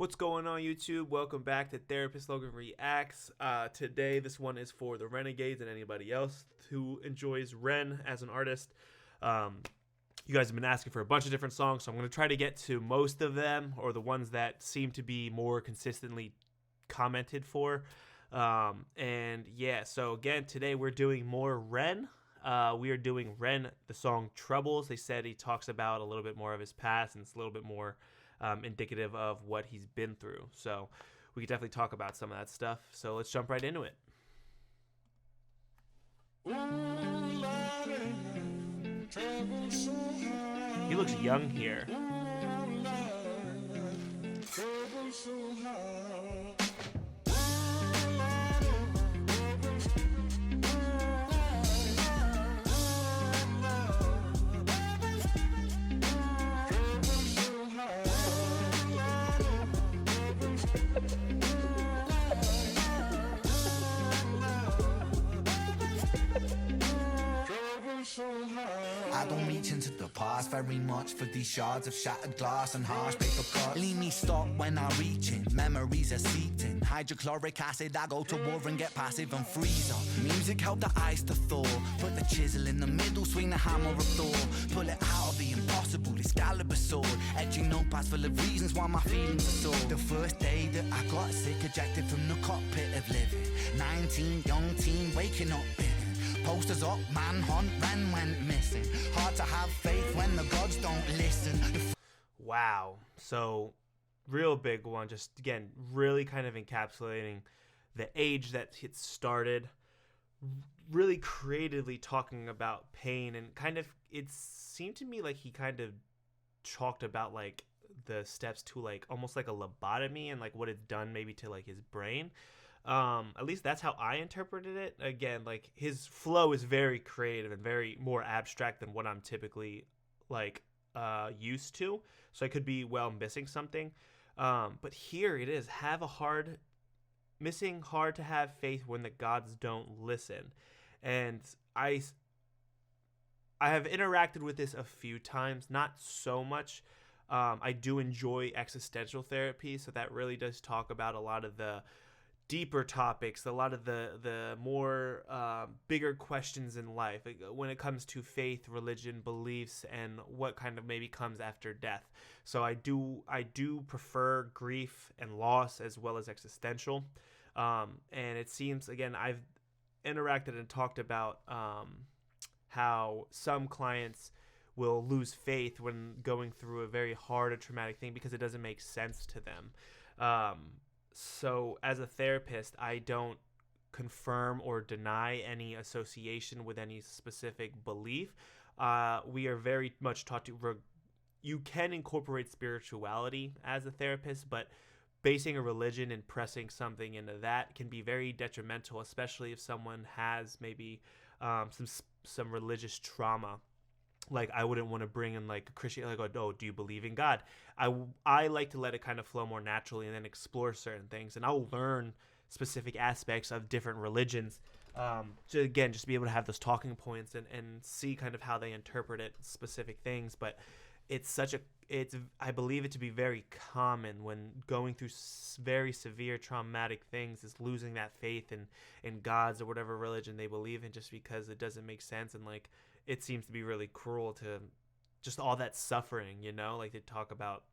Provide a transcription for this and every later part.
What's going on, YouTube? Welcome back to Therapist Logan Reacts. Today, this one is for the Renegades and anybody else who enjoys Ren as an artist. You guys have been asking for a bunch of different songs, so I'm going to try to get to most of them, or the ones that seem to be more consistently commented for. And yeah, so again, today we're doing more Ren. We are doing Ren, the song Troubles. They said he talks about a little bit more of his past, and it's a little bit more indicative of what he's been through. So we could definitely talk about some of that stuff. So let's jump right into it. He looks young here. I don't reach into the past very much for these shards of shattered glass and harsh paper cuts. Leave me stop when I reach in, memories are seeped in. Hydrochloric acid, I go to war and get passive and freeze up. Music help the ice to thaw. Put the chisel in the middle, swing the hammer of Thor. Pull it out of the impossible, Excalibur sword. Etching notepads full of reasons why my feelings are sore. The first day that I got sick, ejected from the cockpit of living. 19, young teen, waking up bitter. Posters up, manhunt, Ren went missing. Hard to have faith when the gods don't listen. Wow. So, real big one. Just, again, really kind of encapsulating the age that it started. Really creatively talking about pain. And kind of, it seemed to me like he kind of talked about, like, the steps to, like, almost like a lobotomy and, like, what it's done maybe to, like, his brain. At least that's how I interpreted it. Again, like, his flow is very creative and very more abstract than what I'm typically like used to. So I could be missing something. But here it is: missing hard to have faith when the gods don't listen. And I have interacted with this a few times, not so much. I do enjoy existential therapy, so that really does talk about a lot of the deeper topics, a lot of the more bigger questions in life, like when it comes to faith, religion, beliefs, and what kind of maybe comes after death. So I do prefer grief and loss as well as existential. And it seems, again, I've interacted and talked about how some clients will lose faith when going through a very hard or traumatic thing because it doesn't make sense to them. So as a therapist, I don't confirm or deny any association with any specific belief. We are very much taught to you can incorporate spirituality as a therapist, but basing a religion and pressing something into that can be very detrimental, especially if someone has maybe some religious trauma. Like, I wouldn't want to bring in, like, a Christian, like, oh, do you believe in God? I like to let it kind of flow more naturally and then explore certain things. And I'll learn specific aspects of different religions to, again, just be able to have those talking points and see kind of how they interpret it, specific things. But I believe it to be very common when going through very severe traumatic things is losing that faith in gods or whatever religion they believe in, just because it doesn't make sense. And, like, it seems to be really cruel to just all that suffering, like they talk about,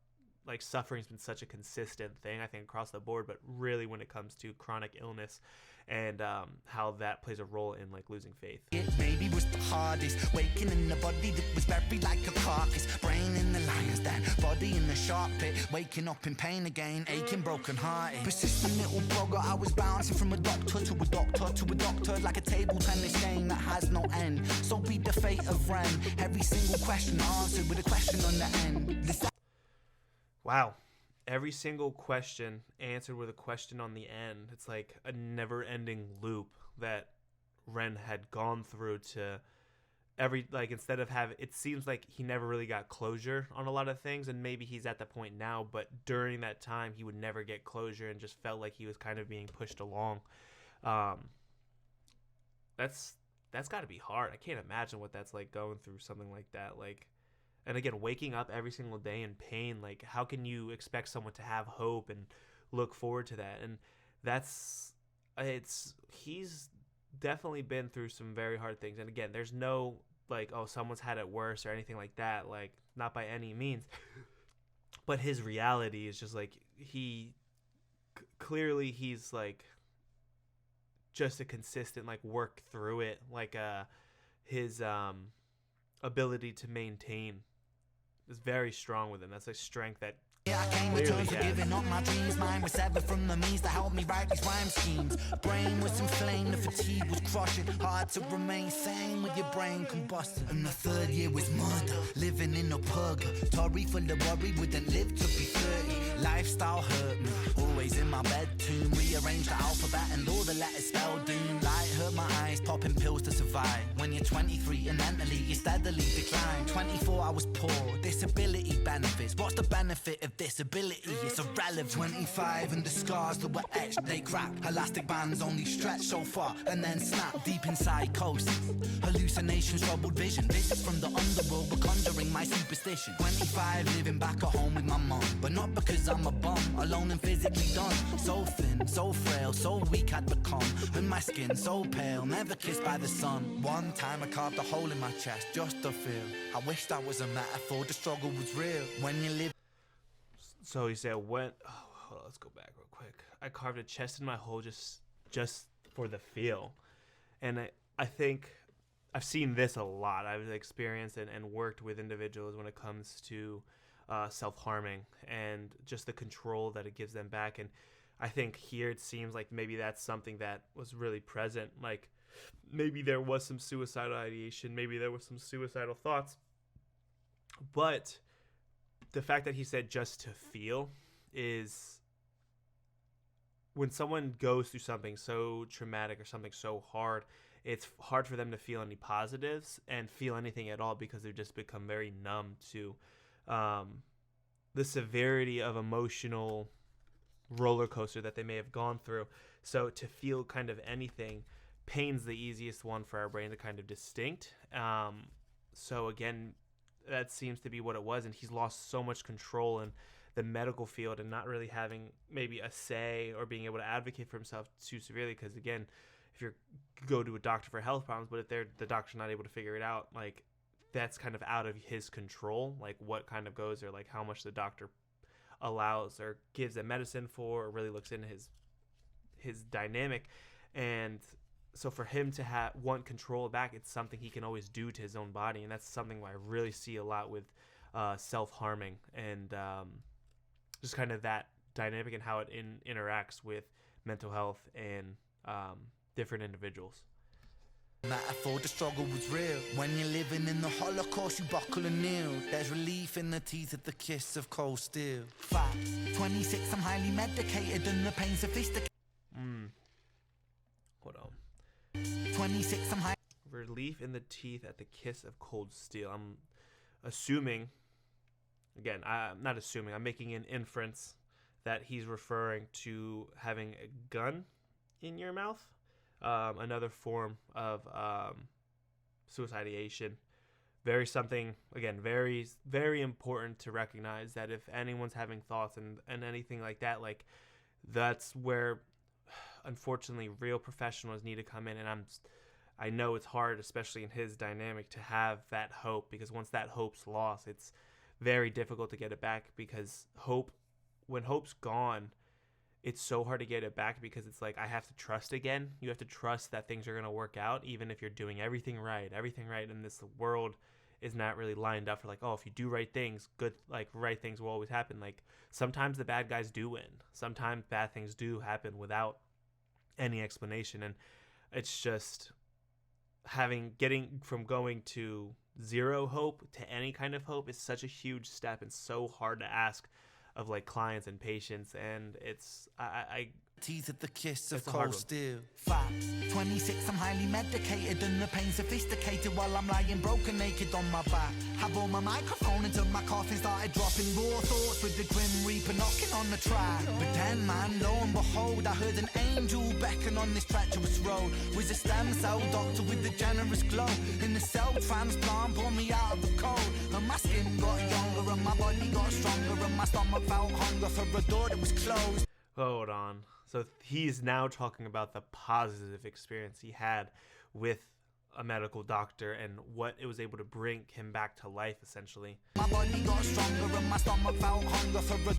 like, suffering's been such a consistent thing, I think, across the board, but really when it comes to chronic illness and how that plays a role in, like, losing faith. It maybe was the hardest, waking in a body that was buried like a carcass. Brain in the lion's den, body in the shark pit. Waking up in pain again, aching, broken hearted. Persistent little blogger, I was bouncing from a doctor to a doctor to a doctor, like a table tennis game that has no end. So be the fate of Ren, every single question answered with a question on the end. Wow. Every single question answered with a question on the end. It's like a never-ending loop that Ren had gone through to instead of it seems like he never really got closure on a lot of things, and maybe he's at the point now, but during that time he would never get closure and just felt like he was kind of being pushed along. That's got to be hard. I can't imagine what that's like, going through something like that. Like, And again, waking up every single day in pain, like how can you expect someone to have hope and look forward to that? And that's he's definitely been through some very hard things. And again, there's no like, oh, someone's had it worse or anything like that, like not by any means. But his reality is just like clearly he's like just a consistent like work through it, like his ability to maintain is very strong with him. That's a strength that I came to terms with giving up my dreams. Mine was severed from the means to help me write these rhyme schemes. Brain was inflamed, the fatigue was crushing. Hard to remain sane with your brain combusting. And the third year was murder, living in a purgatory full of worry. Wouldn't live to be 30. Lifestyle hurt me, always in my bed tomb. Rearranged the alphabet and all the letters spelled doom. Light hurt my eyes, popping pills to survive. When you're 23 and mentally you steadily decline. 24 I was poor, disability benefits. What's the benefit of disability? It's irrelevant. 25 and the scars that were etched, they crack. Elastic bands only stretch so far and then snap. Deep in psychosis, hallucinations, troubled vision. Visits from the underworld were conjuring my superstition. 25 living back at home with my mum, but not because I'm a bum, alone and physically done. So thin, so frail, so weak I'd become. And my skin so pale, never kissed by the sun. One time I carved a hole in my chest just to feel. I wish that was a metaphor, the struggle was real. When you live. So he said, hold on, let's go back real quick. I carved a chest in my hole just for the feel. And I think I've seen this a lot. I've experienced and worked with individuals when it comes to self-harming and just the control that it gives them back. And I think here it seems like maybe that's something that was really present. Like maybe there was some suicidal ideation, maybe there was some suicidal thoughts. But the fact that he said just to feel is when someone goes through something so traumatic or something so hard, it's hard for them to feel any positives and feel anything at all because they've just become very numb to the severity of emotional roller coaster that they may have gone through. So to feel kind of anything, pain's the easiest one for our brain to kind of distinct. So again, that seems to be what it was, and he's lost so much control in the medical field and not really having maybe a say or being able to advocate for himself too severely. Because again, if you go to a doctor for health problems, but if the doctor's not able to figure it out, like that's kind of out of his control, like what kind of goes or like how much the doctor allows or gives a medicine for or really looks into his dynamic. And so for him to want control back, it's something he can always do to his own body. And that's something I really see a lot with self-harming and just kind of that dynamic and how it interacts with mental health and different individuals. Metaphor, the struggle was real. When you're living in the Holocaust, you buckle and kneel. There's relief in the teeth of the kiss of cold steel. Facts. 26, I'm highly medicated and the pain sophisticated. Hold on. 26, I'm high. Relief in the teeth at the kiss of cold steel. I'm assuming, again, I'm not assuming, I'm making an inference that he's referring to having a gun in your mouth. Another form of suicidation. Very important to recognize that if anyone's having thoughts and anything like that, like that's where unfortunately real professionals need to come in. And I know it's hard, especially in his dynamic, to have that hope, because once that hope's lost, it's very difficult to get it back, because when hope's gone, it's so hard to get it back, because it's like I have to trust again. You have to trust that things are going to work out, even if you're doing everything right, and this world is not really lined up for like, oh, if you do right things, right things will always happen. Like sometimes the bad guys do win. Sometimes bad things do happen without any explanation. And it's just getting from going to zero hope to any kind of hope is such a huge step and so hard to ask of like clients and patients. And it's teeth at the kiss of cold steel. Facts. 26, I'm highly medicated and the pain sophisticated while I'm lying broken naked on my back. Have on my microphone until my coffin started dropping raw thoughts with the grim reaper knocking on the track. But then man, lo and behold, I heard an angel beckon on this treacherous road. Was a stem cell doctor with a generous glow. In the cell transplant, pulled me out of the cold. And my skin got younger and my body got stronger. And my stomach felt hunger for a door that was closed. Hold on. So he's now talking about the positive experience he had with a medical doctor and what it was able to bring him back to life, essentially. My body got stronger and my stomach felt hunger for a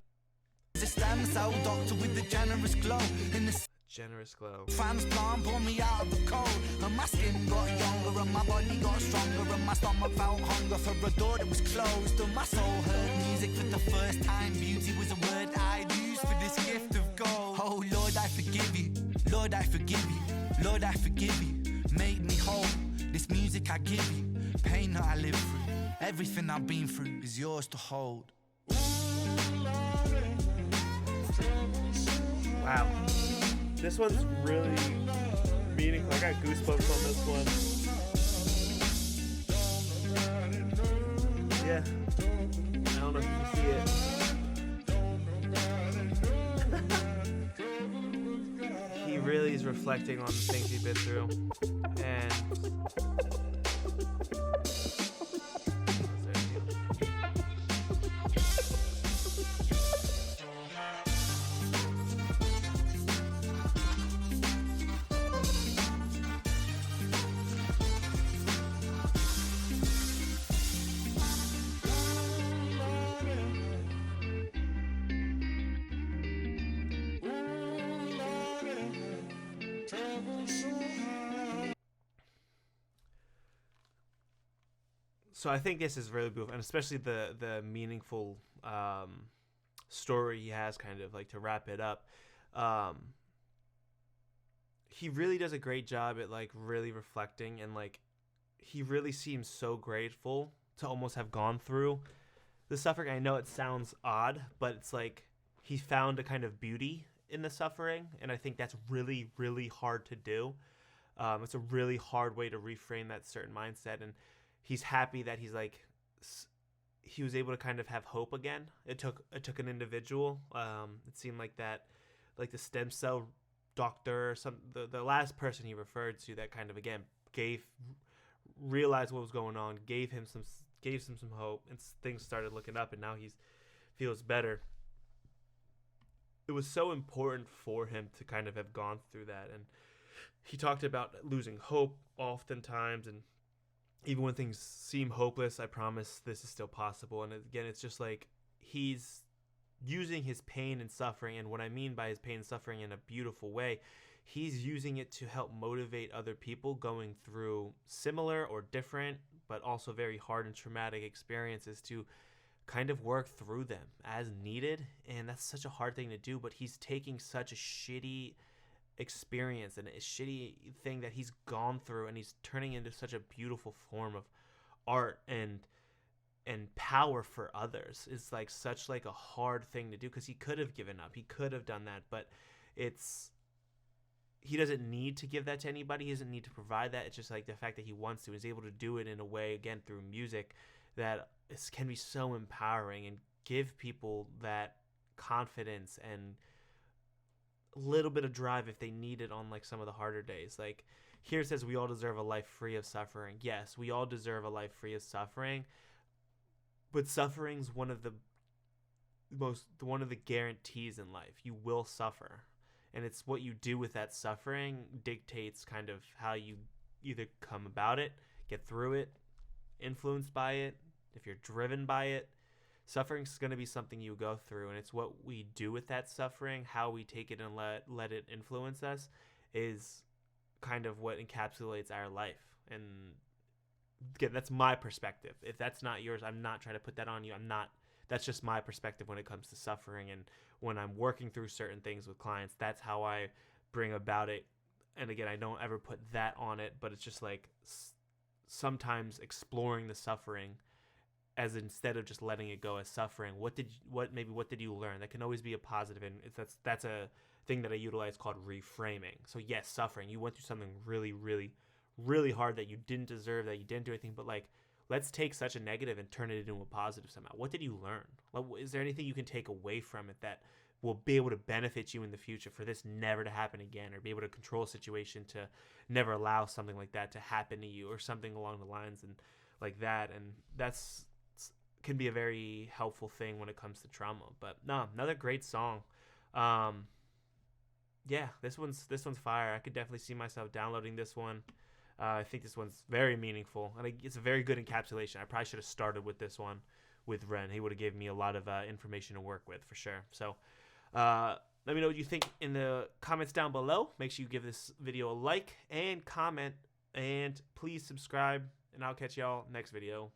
stem cell doctor with a generous glow. In the generous glow transplant pulled me out of the cold. And my skin got younger and my body got stronger. And my stomach felt hunger for a door that was closed. And my soul heard music for the first time. Beauty was a word I'd use for this gift of gold. Oh Lord, I forgive you. Lord, I forgive you. Lord, I forgive you. Make me whole. This music I give you, pain that I live through, everything I've been through is yours to hold. Wow, this one's really meaningful. I got goosebumps on this one. Yeah, I don't know if you can see it. He really is reflecting on the things he's been through, and so I think this is really beautiful, and especially the meaningful story he has, kind of like to wrap it up. He really does a great job at like really reflecting, and like he really seems so grateful to almost have gone through the suffering. I know it sounds odd, but it's like he found a kind of beauty in the suffering, and I think that's really, really hard to do. It's a really hard way to reframe that certain mindset, and he's happy that he was able to kind of have hope again. It took an individual. It seemed like that, like the stem cell doctor, the last person he referred to, that kind of again realized what was going on, gave him some hope, and things started looking up, and now he feels better. It was so important for him to kind of have gone through that, and he talked about losing hope oftentimes, and even when things seem hopeless, I promise this is still possible. And again, it's just like he's using his pain and suffering, and what I mean by his pain and suffering in a beautiful way, he's using it to help motivate other people going through similar or different, but also very hard and traumatic experiences, to kind of work through them as needed. And that's such a hard thing to do, but he's taking such a shitty experience and a shitty thing that he's gone through, and he's turning into such a beautiful form of art and power for others. It's like such like a hard thing to do, because he could have given up, he could have done that, but he doesn't need to give that to anybody. He doesn't need to provide that. It's just like the fact that he wants to, is able to do it in a way, again through music, that can be so empowering and give people that confidence and a little bit of drive if they need it on like some of the harder days. Like here it says, we all deserve a life free of suffering. Yes, we all deserve a life free of suffering, but suffering's one of the guarantees in life. You will suffer, and it's what you do with that suffering dictates kind of how you either come about it, get through it, influenced by it, if you're driven by it. Suffering's going to be something you go through, and it's what we do with that suffering, how we take it and let it influence us, is kind of what encapsulates our life. And again, that's my perspective. If that's not yours, I'm not trying to put that on you. That's just my perspective when it comes to suffering, and when I'm working through certain things with clients, that's how I bring about it. And again, I don't ever put that on it, but it's just like sometimes exploring the suffering, as instead of just letting it go as suffering, what did you learn? That can always be a positive, and that's a thing that I utilize called reframing. So yes, suffering, you went through something really, really, really hard that you didn't deserve, that you didn't do anything, but like, let's take such a negative and turn it into a positive somehow. What did you learn? Is there anything you can take away from it that will be able to benefit you in the future for this never to happen again, or be able to control a situation to never allow something like that to happen to you, or something along the lines and like that. And that's can be a very helpful thing when it comes to trauma. But no, another great song. Yeah, this one's fire. I could definitely see myself downloading this one. I think this one's very meaningful, and it's a very good encapsulation. I probably should have started with this one with Ren. He would have given me a lot of information to work with for sure. So let me know what you think in the comments down below. Make sure you give this video a like and comment, and please subscribe, and I'll catch y'all next video.